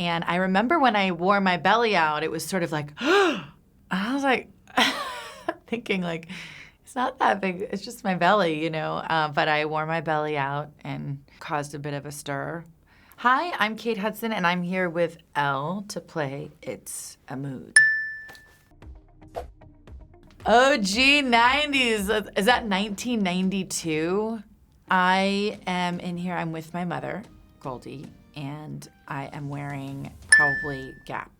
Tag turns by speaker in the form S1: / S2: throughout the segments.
S1: And I remember when I wore my belly out, it was sort of like, I was like, thinking like, it's not that big, it's just my belly, But I wore my belly out and caused a bit of a stir. Hi, I'm Kate Hudson, and I'm here with ELLE to play It's a Mood. OG 90s, is that 1992? I am in here, I'm with my mother, Goldie, and I am wearing probably Gap.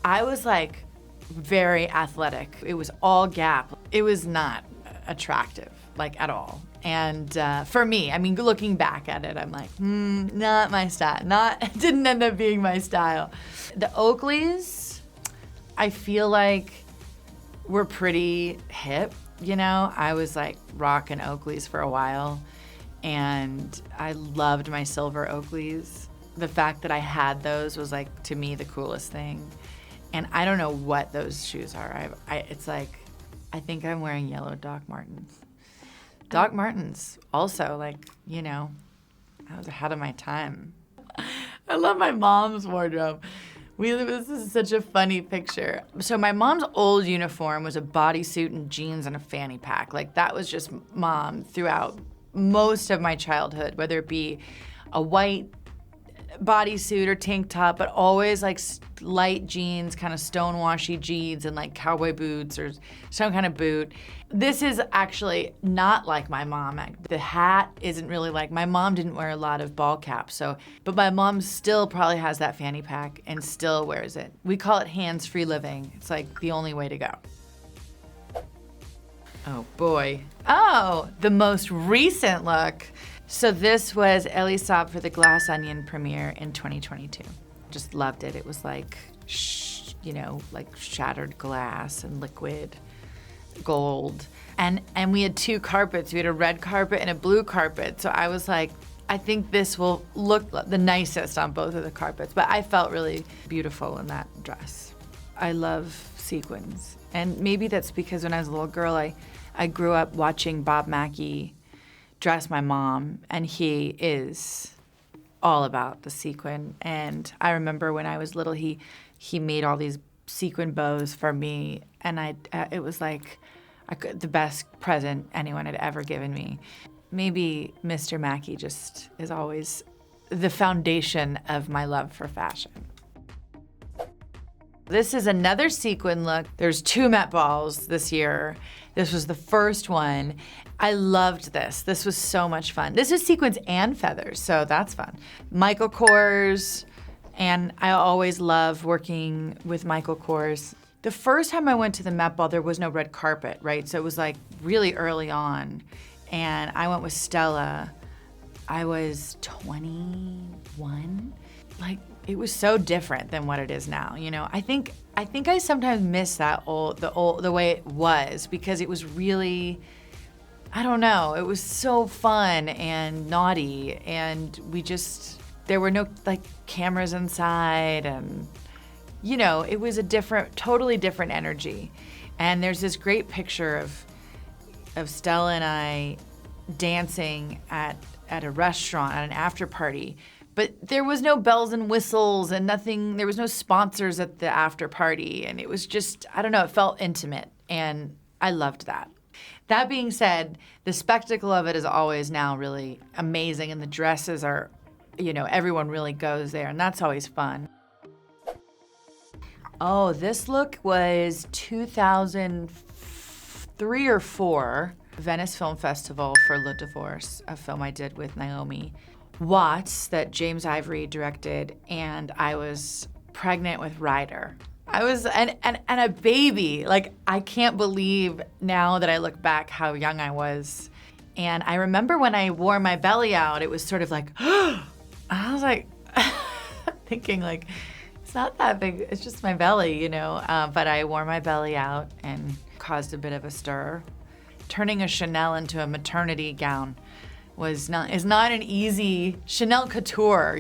S1: I was like very athletic. It was all Gap. It was not attractive, like at all. And for me, I mean, looking back at it, I'm like, not my style. It didn't end up being my style. The Oakleys, I feel like were pretty hip, I was like rocking Oakleys for a while, and I loved my silver Oakleys. The fact that I had those was like, to me, the coolest thing. And I don't know what those shoes are. It's like, I think I'm wearing yellow Doc Martens. Doc Martens, also, like, I was ahead of my time. I love my mom's wardrobe. This is such a funny picture. So my mom's old uniform was a bodysuit and jeans and a fanny pack. Like, that was just mom throughout most of my childhood, whether it be a white bodysuit or tank top, but always like light jeans, kind of stonewashy jeans, and like cowboy boots or some kind of boot. This is actually not like my mom. The hat isn't really like, my mom didn't wear a lot of ball caps, but my mom still probably has that fanny pack and still wears it. We call it hands-free living. It's like the only way to go. Oh boy. Oh, the most recent look. So this was ELLE UK for the Glass Onion premiere in 2022. Just loved it. It was like, like shattered glass and liquid gold. And we had two carpets. We had a red carpet and a blue carpet. So I was like, I think this will look the nicest on both of the carpets. But I felt really beautiful in that dress. I love sequins. And maybe that's because when I was a little girl, I grew up watching Bob Mackie dress my mom, and he is all about the sequin. And I remember when I was little, he made all these sequin bows for me, and it was like the best present anyone had ever given me. Maybe Mr. Mackie just is always the foundation of my love for fashion. This is another sequin look. There's 2 Met Balls this year. This was the first one. I loved this. This was so much fun. This is sequins and feathers, so that's fun. Michael Kors, and I always love working with Michael Kors. The first time I went to the Met Ball, there was no red carpet, right? So it was like really early on, and I went with Stella. I was 21. Like, it was so different than what it is now, I think I sometimes miss that the way it was, because it was really, I don't know, it was so fun and naughty, and there were no like cameras inside, and it was a totally different energy. And there's this great picture of Stella and I dancing at a restaurant at an after party. But there was no bells and whistles and nothing. There was no sponsors at the after party. And it was just, I don't know, it felt intimate. And I loved that. That being said, the spectacle of it is always now really amazing. And the dresses are, everyone really goes there. And that's always fun. Oh, this look was 2003 or 4, Venice Film Festival for Le Divorce, a film I did with Naomi Watts that James Ivory directed, and I was pregnant with Ryder. I was and a baby. Like, I can't believe now that I look back how young I was. And I remember when I wore my belly out, it was sort of like, I was like, thinking like, it's not that big, it's just my belly, But I wore my belly out and caused a bit of a stir. Turning a Chanel into a maternity gown is not an easy Chanel couture,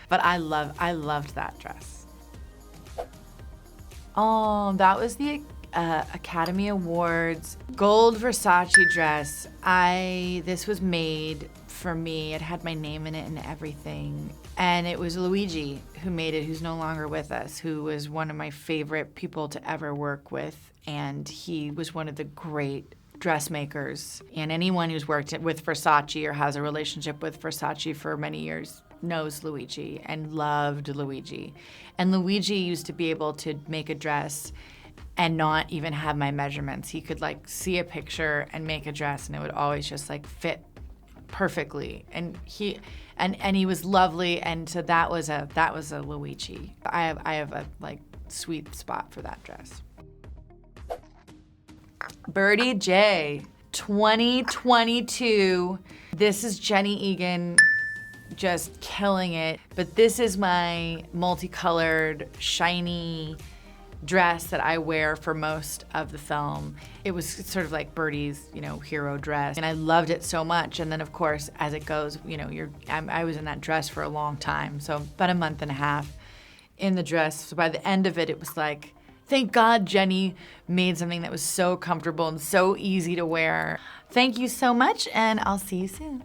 S1: But I loved that dress. Oh, that was the Academy Awards gold Versace dress. This was made for me. It had my name in it and everything. And it was Luigi who made it, who's no longer with us, who was one of my favorite people to ever work with. And he was one of the great dressmakers. And anyone who's worked with Versace or has a relationship with Versace for many years knows Luigi and loved Luigi. And Luigi used to be able to make a dress and not even have my measurements. He could like see a picture and make a dress and it would always just like fit perfectly. And he was lovely, and so that was a Luigi. I have a like sweet spot for that dress. Birdie J, 2022. This is Jenny Egan just killing it. But this is my multicolored, shiny dress that I wear for most of the film. It was sort of like Birdie's, hero dress, and I loved it so much. And then of course, as it goes, I was in that dress for a long time, so about a month and a half in the dress. So by the end of it, it was like, thank God Jenny made something that was so comfortable and so easy to wear. Thank you so much, and I'll see you soon.